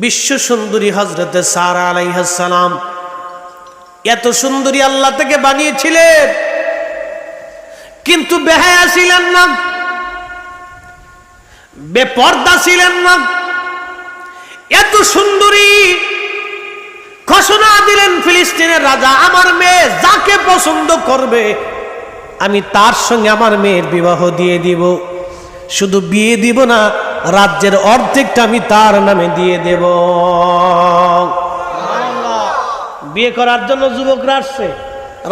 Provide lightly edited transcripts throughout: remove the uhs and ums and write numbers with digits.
বিশ্ব সুন্দরী হযরতে সারা আলাইহিস সালাম এত সুন্দরী আল্লাহ থেকে বানিয়েছিলেন, কিন্তু বেহায়া ছিলেন না, বেপর্দা ছিলেন না। এত সুন্দরী ঘোষণা দিলেন ফিলিস্তিনের রাজা, আমার মেয়ে যাকে পছন্দ করবে আমি তার সঙ্গে আমার মেয়ের বিবাহ দিয়ে দিব। শুধু বিয়ে দিব না, রাজ্যের অর্ধেকটা আমি তার নামে দিয়ে দেব। বিয়ে করার জন্য যুবকরা আসছে,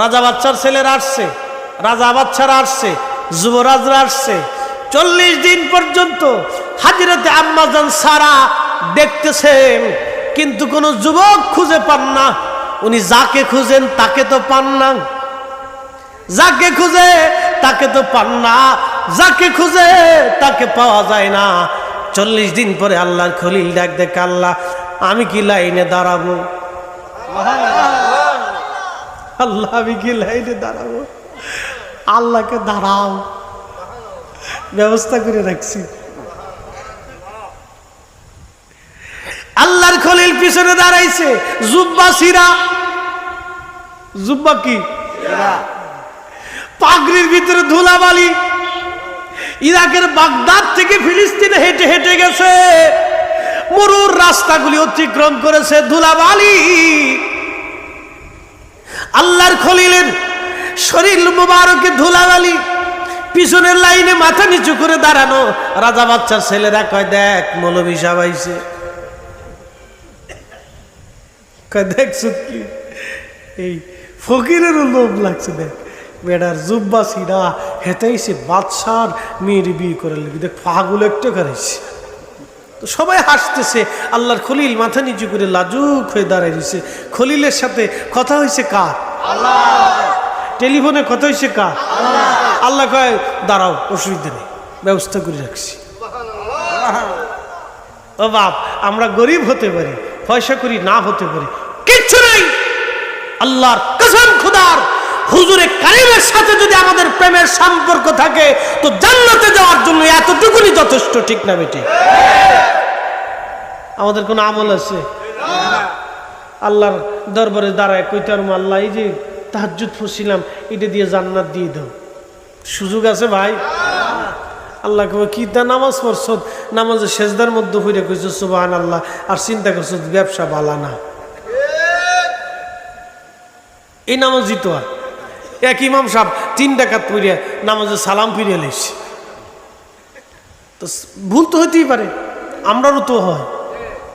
রাজা বাচ্চার ছেলেরা আসছে, রাজা বাচ্চারা আসছে, যুবরাজরা আসছে। 40 দিন পর্যন্ত হাজরতে আম্মা জান সারা দেখতেছেন, কিন্তু কোনো যুবক খুঁজে পান না। উনি যাকে খুঁজেন তাকে তো পান না, যাকে খুঁজে তাকে তো পান না, যাকে খুঁজে তাকে পাওয়া যায় না। 40 দিন পরে আল্লাহর খলিল ডাক দেখে, আল্লাহ আমি কি লাইনে দাঁড়াবো? আল্লাহ আমি কি লাইনে দাঁড়াবো? আল্লাহকে দাঁড়াও, ব্যবস্থা করে রাখছি। আল্লাহর খলিল পিছনে দাঁড়াইছে, জুব্বা সিরা, জুব্বা কি পাগড়ির ভিতরে ধুলাবালি। ইরাকের বাগদাদ থেকে ফিলিস্তিনে হেঁটে হেঁটে গেছে, মরুর রাস্তাগুলি অতিক্রম করেছে, ধুলাবালি। আল্লাহর খলিলের শরীর মুবারকে ধুলাবালি, পিছনের লাইনে মাথা নিচু করে দাঁড়ানো। রাজা বাচ্চার ছেলেরা কয়, দেখ মৌলভী সাহেব আইছে। কয় দেখছো কি, এই ফকিরেরও লোভ লাগছে, দেখ বেড়ার জুব্বা সিরা হেঁটাইছে, বাদশার মেয়ের বিয়ে করে লেগে দেখ পাগুলো একটা করাইছে। তো সবাই হাসতেছে। আল্লাহর খলিল মাথা নিচু করে লাজুক হয়ে দাঁড়াইছে। খলিলের সাথে কথা হয়েছে কার? আল্লাহ। টেলিফোনে কথা হয়েছে কার? আল্লাহ। আল্লাহ কয় দাঁড়াও, অসুবিধা নেই, ব্যবস্থা করে রাখছি। ও বাপ, আমরা গরিব হতে পারি, পয়সা করি না হতে পারি, কিচ্ছু নেই। আল্লাহর কসম, খুদার হুজুরে কারিমের সাথে যদি আমাদের প্রেমের সম্পর্ক থাকে তো জান্নাতে যাওয়ার জন্য এতটুকুনি যথেষ্ট, ঠিক না বেটি? আমাদের কোন আমল আছে? আল্লাহর দরবারে দাঁড়ায় কইতে পারবো, আল্লাহ এই যে তাহাজ্জুদ পড়ছিলাম এটা দিয়ে জান্নাত দিয়ে দাও, সুযোগ আছে ভাই? আল্লাহ কবে কি তা নামাজ পড়ছ, নামাজের সেজদার মধ্যে হইরে কইছো সুবহানাল্লাহ, আর চিন্তা করছো ব্যবসা বালা না, এই নামাজ দিত। আর এক ইমাম সাহেব 3 রাকাত পড়িয়া নামাজে সালাম ফিরিয়ে লেছে। তো ভুল তো হইতেই পারে, আমরারও তো হয়।